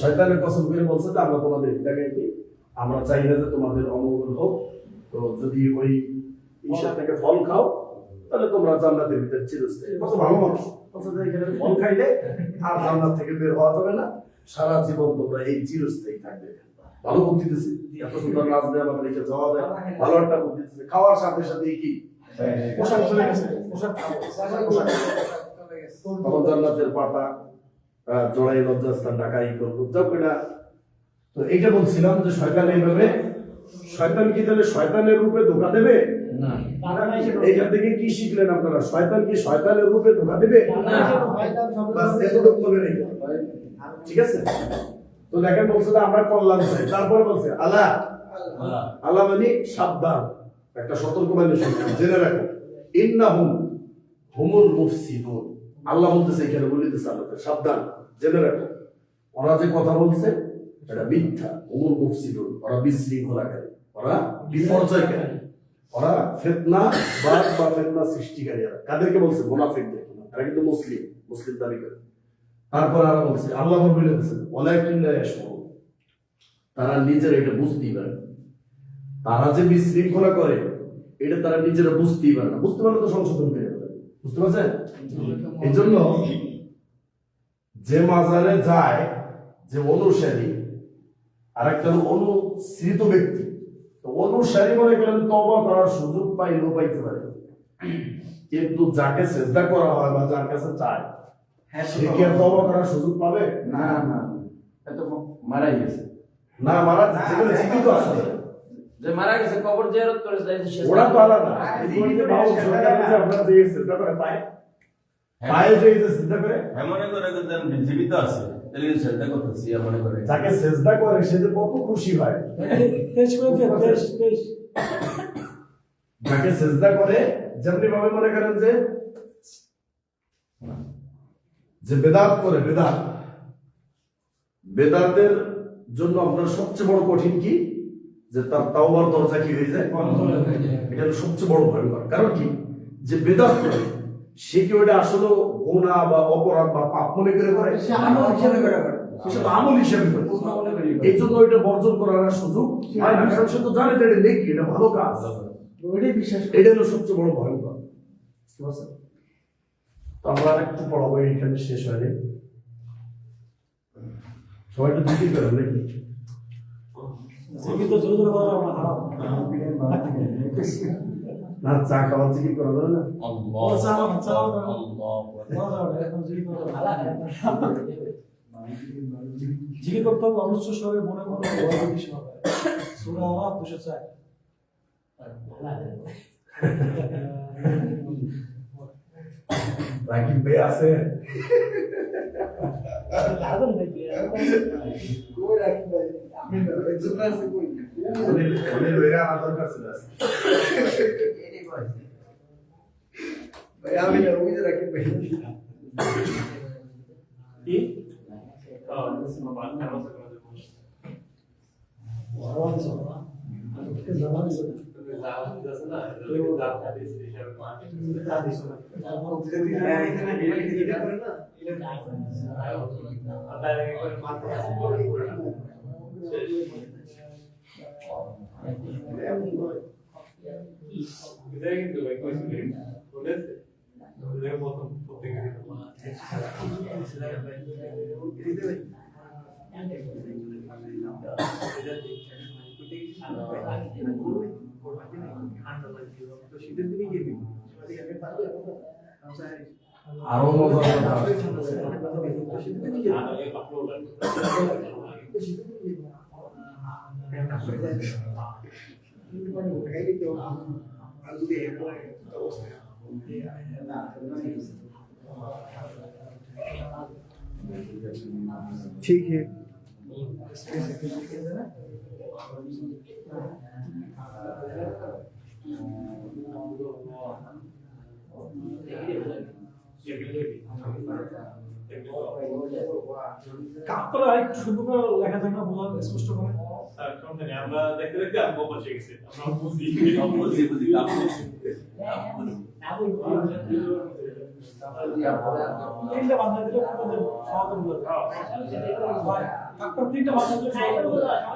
Speaker 2: শয়তানের কসম করে বলছে যে আমরা তোমাদের এটাকে কি আমরা চাই না যে তোমাদের অমঙ্গল হোক তো যদি ওই ঈশা থেকে ফল খাও তাহলে তোমরা জান্নাতের ভিতরে চিরস্থায়ী কত ভালো মানুষ বলছে যে এখানে ফল খাইলে আর জান্নাত থেকে বের হওয়া যাবে না সারা জীবন তোমরা এই চিরস্থায়ী থাকবে ভালো বুদ্ধি দিচ্ছে এত সুন্দর নাচ দেয় আমাদের রেখে যাওয়া যায় ভালো একটা বুদ্ধি দিচ্ছে খাওয়ার সাথে সাথে কি পোশাক চলে গেছে পোশাক তখন জান্নাতের পাতা জড়াই লজ্জাস্থান ঢাকাই করবো যাক এটা তো এইটা বলছিলাম যে শয়তান এইভাবে শয়তান কি তাহলে শয়তানের রূপে ধোকা দেবে
Speaker 4: না
Speaker 2: এইখান থেকে কি শিখলেন আপনারা শয়তান কি শয়তানের রূপে ধোকা দেবে বাস এতটুকু বলে নেই ঠিক আছে তো দেখেন বলছে যে আমরা কল্যাণ চাই তারপরে বলছে আল্লাহ আল্লাহ মানে সাবধান একটা সতর্কবাণী শুনলাম জেনে রাখো ইন্নাহুম হুমুল মুফসিদুন আল্লাহ বলতেছে এখানে বলিতেছে আল্লাহ সাবধান জেনে রাখো ওরা যে কথা বলছে এটা মিথ্যা হুমুল মুফসিদুন ওরা বিশৃঙ্খলাকারী ওরা বিপর্যয়কারী ওরা ফিতনা বা ফিতনা সৃষ্টিকারী কাদেরকে বলছে মুনাফিকদের এরা কিন্তু মুসলিম দাবি করে তারপর আর বলছে আল্লাহ বলেছে ওয়ালাকিল্লা ইয়াশউরুন তারা নিজেরা এটা বুঝতেই পারে না তারা যে বিশৃঙ্খলা করে এটা তারা নিজেরা বুঝতেই পারে না বুঝতে পারলে তো সংশোধন করে দেবে বুঝতে পারছেন এই জন্য যে মাজারে যায় যে অনুসারী আর একটা অনুসৃত ব্যক্তি তো অনুসারী মনে করেন তওবা করার সুযোগ পাইলেও পাইতে পারে কিন্তু যাকে সেজদা করা হয় বা যার কাছে চায় সে কি আর তওবা করার সুযোগ পাবে
Speaker 4: না না এত মারা গেছে
Speaker 2: না মারা যেগুলো জীবিত আছে
Speaker 4: যে মারা গেছে কবর জিয়ারত করে যাইছে সে
Speaker 2: ওরা তো আলাদা এদিকে বাউল সরকার যে আপনারা যে সেজদা করে পায় পায়ে যে সেজদা করে
Speaker 3: মনে করে যে জীবিত আছে তাহলে সেটা করতেছি মনে করে
Speaker 2: যাকে সেজদা করে সে যে কত খুশি হয়
Speaker 1: পেশ করে দে পেশ
Speaker 2: যাকে সেজদা করে যেমনি ভাবে মনে করেন যে বেদাত করে বেদাতের জন্য আপনার সবচেয়ে বড় কঠিন কি যে তার তাওবার দরজা কি হয়ে যায় এটা হলো সবচেয়ে বড় ভয়ঙ্কর কারণ কি যে বেদাত করে সে কি ওটা আসলে গুনাহ বা অপরাধ বা পাপ মনে করে
Speaker 5: সে আমল হিসেবে করে
Speaker 2: সে তো আমল হিসেবে করে এই জন্য ওইটা বর্জন করার আর সুযোগ হয় না কারণ সে তো জানে যে এটা নেকি এটা ভালো কাজ
Speaker 5: ওইটাই বিশ্বাস করে।
Speaker 2: এটা হলো সবচেয়ে বড় ভয়ঙ্কর বুঝতে পারছেন তো আমরা একটু পড়াবো এখানে শেষ হয়নি সবাই একটু দিকে করেন নাকি
Speaker 1: জীবিত জোরে জোরে বলা হারাম
Speaker 2: না চা খাওয়ার জিকির করা যাবে না
Speaker 1: জিকির করতে হবে অবশ্য সবাই মনে মনে বেশি হবে সূরা আরাফ 204
Speaker 2: রাকিব ভাই আছে
Speaker 5: কই রাখি ভাই আমি না একজন আছে কই
Speaker 2: ওদের লইরা আমার দরকার ছিল আজকে।
Speaker 6: এটাই ভাই
Speaker 5: ভাই আমি না ওই যে রাখি ভাই
Speaker 2: আরো মজার কথা
Speaker 5: ठीक है
Speaker 1: আপনারা একটু শুরু করে লেখা থাকে না বোঝা স্পষ্ট করে
Speaker 8: আমরা দেখতে দেখতে আমি বসে গেছি আমরা বুঝি
Speaker 3: বুঝি
Speaker 1: তিনটা বান্ধা দিলে আপনাদের সমাধান করবে আপনার তিনটা বান্ধা দিলে সমাধান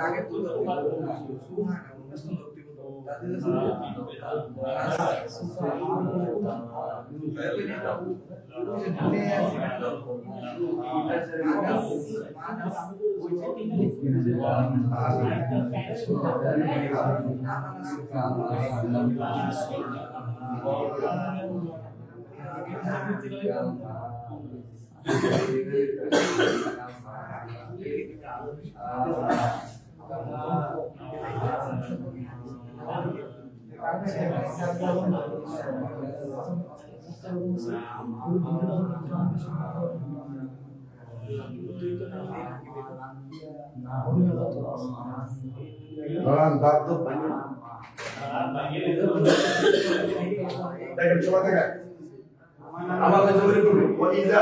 Speaker 6: আগে
Speaker 2: দাঁড়ান দাঁত তো দেখেন সবাই দেখেন আমার কাছে বলে করবে ওয়াইদা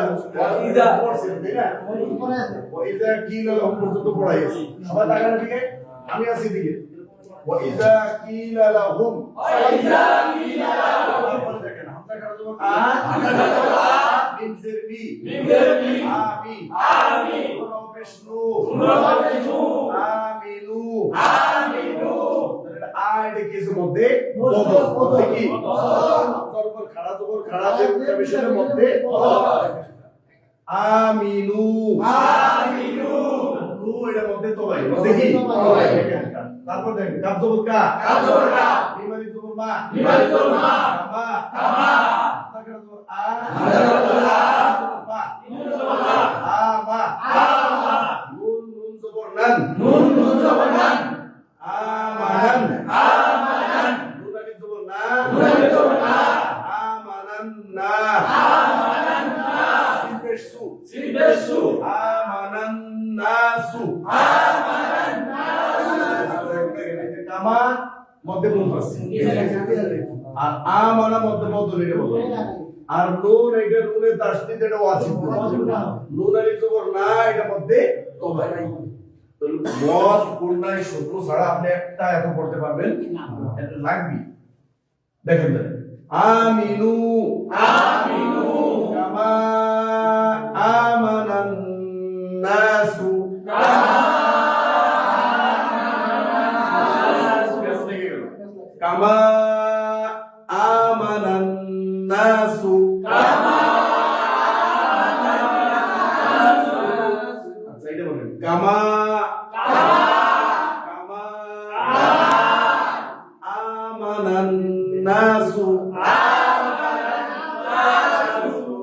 Speaker 2: পড়ছেন তাই না ওয়াইদা কি লাল পর্যন্ত পড়াই আছে সবাই তাকান দিকে আমি আছি দিকে ওয়াইদা কি লালাহুম দেখেন হামজা কার জবাব মিম জের বি আমি বিষ্ণু আমিনু আইডে কিছু মধ্যে বদল কি হামজার উপর খাড়া জবর খাড়া যে বিশেষের মধ্যে আমিনু নু এর মধ্যে তো ভাই মধ্যে কি তারপর দেখেন কাব জবর কা ইমানি জবর মা কামা তারপর জবর আ নুন জবর নান আমানান নুন আলিফ জবর না আমানান্না সিনবেসু আমানান্নাসু কামা মধ্যে বলতে আর আমানা মধ্যে বদল এটা বলতে আর নুন এটা নুনের তাসদীদ এটা ওয়াজিব নুন আলিফ জবর না এটা মধ্যে তবা মদ পূর্ণায় সূত্র ছাড়া আপনি একটা এত পড়তে পারবেন এটা লাগবে দেখেন আমিনু কামা আমানান নাসু কামা আমানান নাসু আমানান নাসু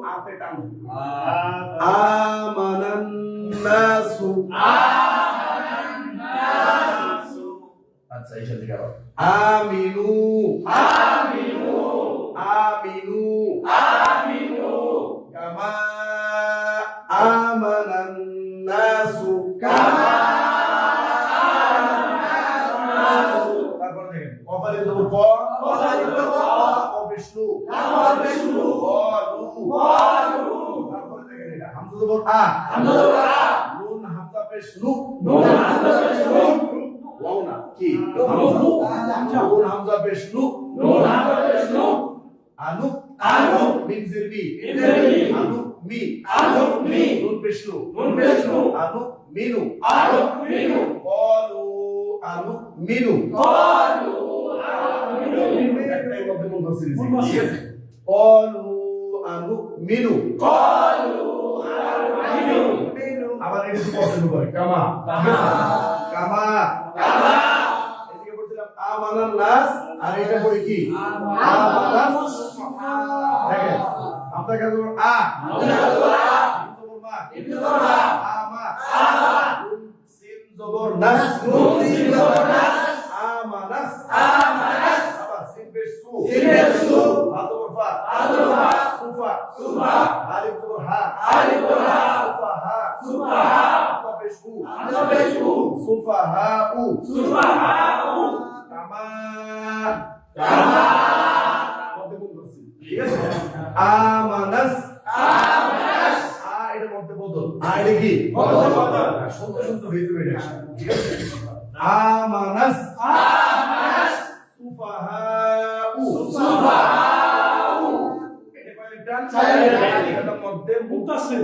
Speaker 2: আপে টান আমানান নাসু আচ্ছা এই সাথে গাও আমিনু কামা আমানান নাসু তারপর দেখেন কপালে তো প বিষ্ণু তারপরে দেখেন এটা হামজা জবর আ নুন হামজা পেশ নু ওয়াও না কি নুন হামজা পেশ নু আনু মিম জিরবি আনু মি নুন পেশ নু আনু মিনু ক্বালু আনু মিনু একটাই মধ্যে মন করছি ঠিক আছে ক্বালু আনু মিনু আবার এটা কি পছন্দ করে কামা এদিকে বলছিলাম আমানান নাস আর এটা পড়ি কি আমানাস দেখেন আপনার কাছে আ আমা সিন জবর নাস আমানাস আবার সিন পেশ সু হা জবর ফা সুফা আলিফ জবর হা সুফাহা পেশ উ সুফাহাউ কামা মধ্যে কোন করছি ঠিক আছে আমানাস এটা মধ্যে বদল এটা কি বদল শুদ্ধ হয়ে যাবে এটা ঠিক আছে আমানাস সুফাহাউ এটা কয়টা টান এটা মধ্যে মুতাসিল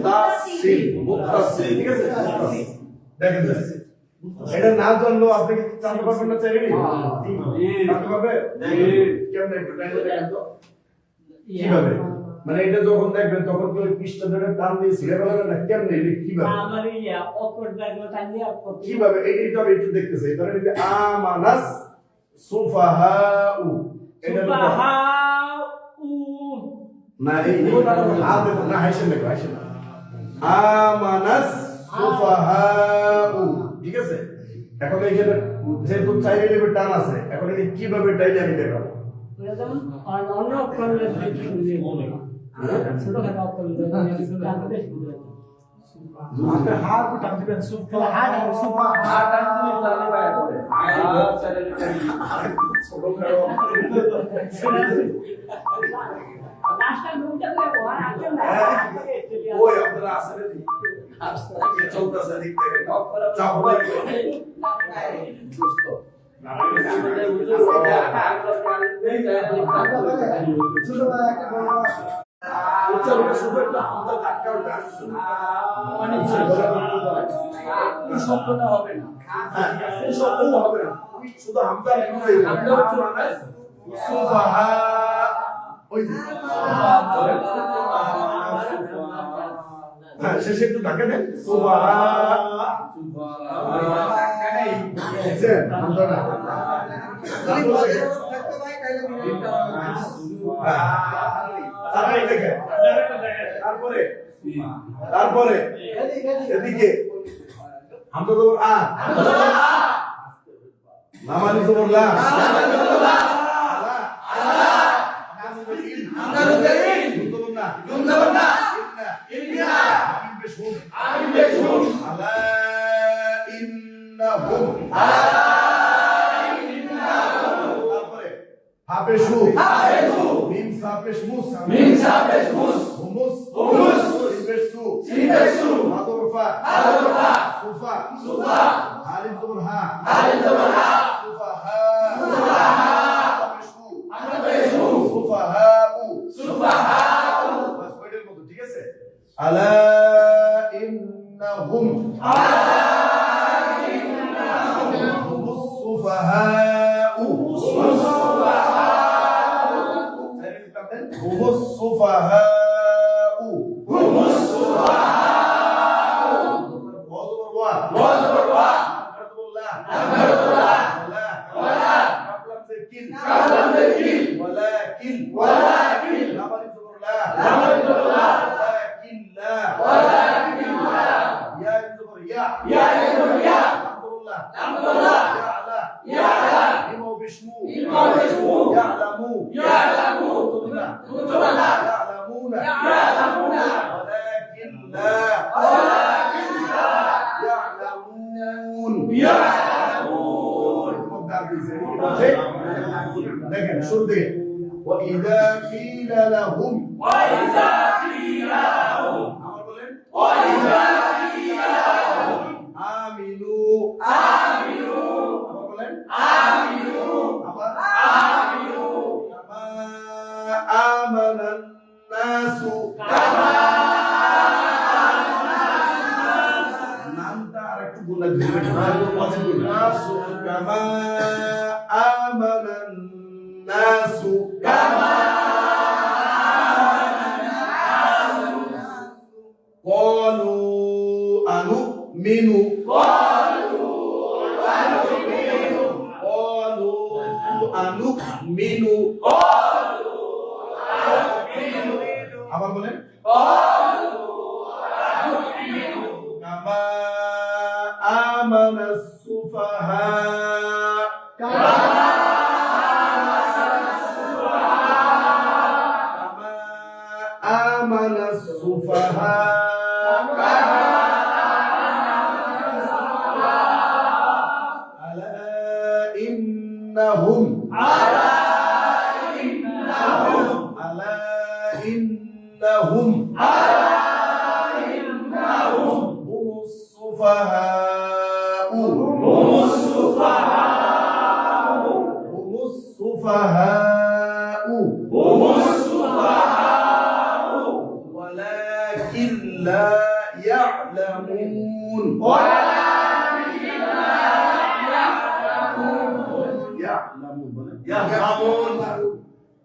Speaker 2: ঠিক আছে দেখেন এটা না জানলো আপনি কি জানতে পারবেন না চাইলে জানতে পারবে কেমন একটু টাইম দেখেন তো কিভাবে মানে এটা যখন দেখবেন তখন কি ওই পৃষ্ঠা ধরে টান দিয়ে ছিঁড়ে ফেলবেন না কেমনে এটা কিভাবে
Speaker 1: আমার ইয়া অকর্ড লাগলো টান দিয়ে
Speaker 2: কিভাবে এইটা আমি একটু দেখতেছি ধরেন এই যে আমানাস সুফাহাউ এটা না এই হাতে না হাইছেন না আমানাস সুফাহাউ ঠিক আছে এখন এইখানে যেহেতু চাইলে লেবে টান আছে এখন এটা কিভাবে টাইলে আমি দেখাবো
Speaker 1: যেমন অন্য অক্ষরে ছোট খাটো অক্ষরে
Speaker 2: আপনি হাত টান দিবেন সুফাহাউ
Speaker 4: টান দিলে তাহলে বাইরে পড়ে
Speaker 2: ছোট খাটো
Speaker 1: লাস্টটা গ্রুপটা করে ওর আগে না
Speaker 2: ওই আপনারা আসলে আজকে চলতেছে দিক থেকে চাপ লাগবে দোস্ত শুধু একটা হামদা ধাক্কা ওটা
Speaker 4: শব্দটা হবে না
Speaker 2: এই শব্দটা হবে না শুধু হামদা সুফাহা ওই হ্যাঁ শেষে একটু ধাক্কা দেন সুফাহা তারপরে এদিকে আমরা তো নামানি তো বললাম Hapesu, mim sapes mus, humus, simbesu, adorfa, sufa, alif ha, hapesu, sufaha, bas koyder moto ঠিক আছে ala innahum humus sufaha هم السفهاء وزبر الله লামজের কিল
Speaker 6: কাফ লামজের কিল
Speaker 2: ওয়ালাকিন লা মানে জবর লা ওয়ালাকিন লা ইয়া জবর ইয়া আব্দুল্লাহ ইয়ালা ইমা বিশমু ইয়ালামু ইয়ালামুনা ওয়ালাকিন লা ইয়ালামুন দেখেন শুরু থেকে ওয়াইদা কিলা লাহুম আমার বলেন আমিনু আমার বলেন আবার কামা আমানান নাসু নামটা আরেকটু বলে দিবেন নাসু কামা আমানান নাসু قالوا أنؤمن আবার বলেন কামা আমানা সুফাহা آمن السفهاء ألا إنهم هم السفهاء ولكن لا يعلمون يعلمون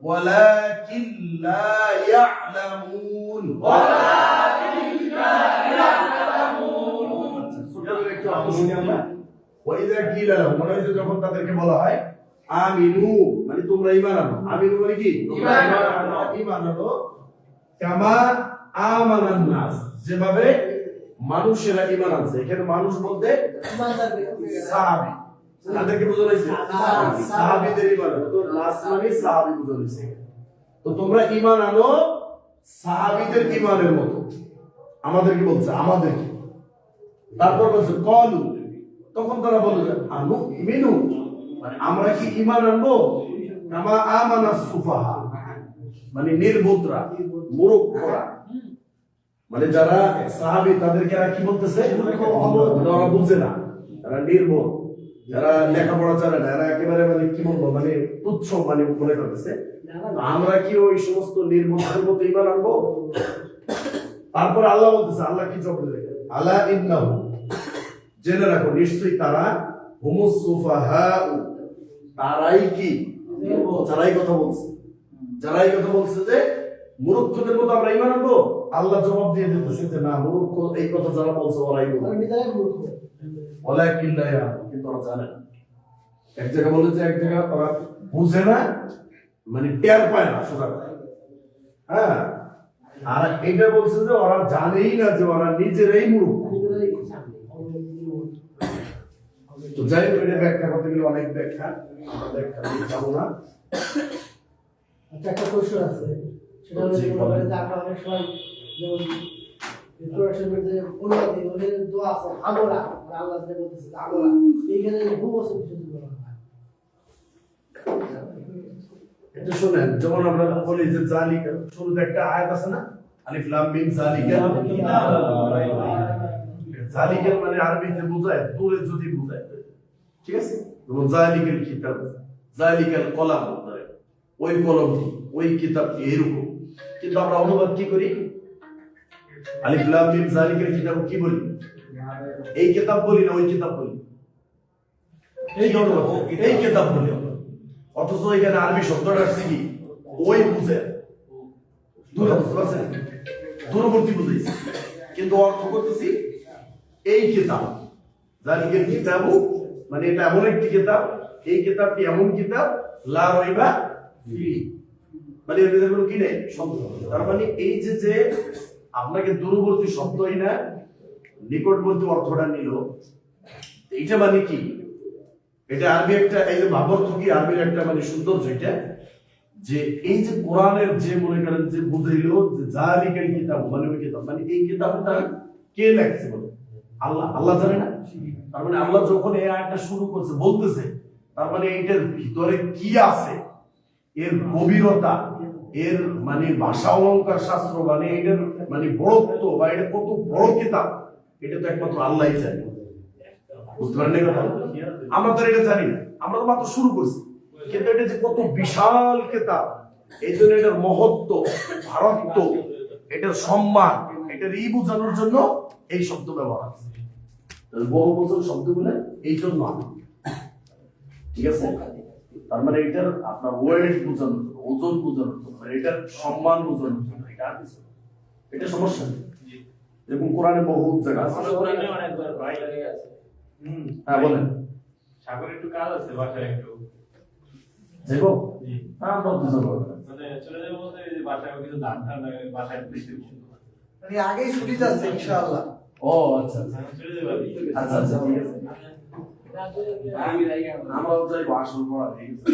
Speaker 2: ولكن لا يعلمون وإذا قيل لهم মনে হচ্ছে যখন তাদেরকে বলা হয় আমিনু মানে তোমরা ঈমান আনো আমিনু মানে কি ঈমান আনো কামা আমানান নাস যেভাবে মানুষেরা ঈমান আনছে এখানে মানুষ বলতে সাহাবী তাদেরকে বোঝানো হয়েছে সাহাবীদের ঈমান আনো তো নাস মানে সাহাবী বোঝানো হয়েছে তো তোমরা ঈমান আনো সাহাবীদের ঈমানের মতো আমাদের কি বলছে আমাদেরকে তারপর বলছে কলু তখন তারা বলবে আনু মিনু মানে আমরা কি ঈমান আনবো কামা আমানাস সুফাহা মানে নির্বোধরা মূর্খরা মানে যারা সাহাবী তাদেরকে আর কি বলতেছে ওরা বুঝে না তারা নির্বোধ যারা লেখাপড়া জানে না এরা একেবারে মানে কি বলবো মানে তুচ্ছ মানে মনে করতেছে আমরা কি ওই সমস্ত নির্বোধের মতো ঈমান আনবো তারপর আল্লাহ বলতেছে আল্লাহ কি জবাব দেবে আলা ইন্নাহু জেনে রাখো নিশ্চয়ই তারা হুমুস সুফাহাউ তারাই কি যারাই কথা বলছে যে মূর্খদের মতো আমরা ঈমান আনবো আল্লাহ জবাব দিয়ে দিতেছে যে না মূর্খ এই কথা যারা বলছে ওরাই মূর্খ ওয়ালাকিন লা ইয়ালামুন কিন্তু ওরা জানে না এক জায়গা বলেছে এক জায়গা ওরা বুঝে না মানে টের পায় না সোজা কথা হ্যাঁ আর এটা বলছে যে ওরা জানেই না যে ওরা নিজেরাই মূর্খ তো যাই হোক এটা ব্যাখ্যা করতে গেলে অনেক ব্যাখ্যা আমরা ব্যাখ্যা যাবো না
Speaker 9: একটা কোশ্চেন আছে সেটা হচ্ছে আমরা অনেক সময় যেমন ইন্ট্রোডাকশনের যে অনুবাদে ওদের দোয়া আছে আগোলা আল্লাহ যে বলতেছে আগোলা এইখানে বহু বছর কিছু বলা হয়
Speaker 2: এটা শুনেন যেমন আমরা বলি যে জালিকা শুরুতে একটা আয়াত আছে না আলিফ লাম মিম জালিকা জালিকা মানে আরবিতে বোঝায় দূরে যদি বোঝায় ঠিক আছে যেমন জালিকাল কিতাব জালিকাল কলাম ওই কলমটি ওই কিতাবটি এরকম কিন্তু আমরা অনুবাদ কি করি আলিফ লাম মিম জালিকাল কিতাব কি বলি এই কিতাব বলি না ওই কিতাব বলি এই কিতাব বলি অথচ এখানে আরবি শব্দটা আসছে কি ওই বুঝে দূরে বুঝতে পারছেন দূরবর্তী বুঝেছি কিন্তু অর্থ করতেছি এই কিতাব জালিকাল কিতাব মানে এটা এমন একটি কিতাব এই কিতাবটি এমন কিতাব লা রাইবা ফি, মানে এর ভিতরে কোনো কি নেই শব্দ। তার মানে এই যে আপনাকে দূরবর্তী শব্দই না নিকটবর্তী অর্থটা নিল, এইটা মানে কি? এটা আরবি একটা, এই যে ভাবার্থ কি আরবির একটা মানে সৌন্দর্য এটা, যে এই যে কোরআনের যে মনে করেন যে বুঝাইলো যে জালিকাল কিতাব, মানে ওই কিতাব, মানে এই কিতাবটা কে লেখছে বলে আল্লাহ, আল্লাহ জানে না? তার মানে আল্লাহ যখন এই আয়াতটা শুরু করছে বলতেছে, তার মানে এইটার ভিতরে কি আছে, এর গভীরতা, এর মানে ভাষা অলংকার শাস্ত্র, মানে এটার মানে বড়ত্ব বা এটা কত বড় কিতাব, এটা তো একমাত্র আল্লাহই জানে। বুঝতে পারেন কথা? আমরা তো এটা জানি না, আমরা তো মাত্র শুরু করছি, কিন্তু এটা যে কত বিশাল কিতাব, এই জন্য এটার মহত্ব, ভারত্ব, এটার সম্মান, এটার বোঝানোর জন্য এই শব্দ ব্যবহার আছে। বহু বছর শব্দগুলো এই জন্য আনে, ঠিক আছে? তার মানে এটার আপনার ওয়েট বোঝানোর জন্য, ওজন বোঝানোর জন্য, মানে এটার সম্মান বোঝানোর জন্য, এটা আর কিছু না। এটা সমস্যা নেই। এরকম কোরআনে বহু জায়গা আছে।
Speaker 8: অনেকবার ভাই আছে।
Speaker 2: হ্যাঁ বলেন।
Speaker 8: সাগরে একটু কাজ আছে, বাসায় একটু
Speaker 2: দেখো,
Speaker 8: জি।
Speaker 2: হ্যাঁ আমরা দুজন
Speaker 8: মানে চলে যাবো বলতে এই যে বাসায় কিছু ধান টান লাগে, বাসায় বেশি
Speaker 6: মানে আগেই ছুটি যাচ্ছে ইনশাআল্লাহ।
Speaker 2: ও আচ্ছা আচ্ছা
Speaker 8: চলে যাবো আর কি।
Speaker 2: আচ্ছা আচ্ছা ঠিক আছে।
Speaker 4: আমি রাইগা
Speaker 2: আমরাও যাই আসল পড়া, ঠিক আছে।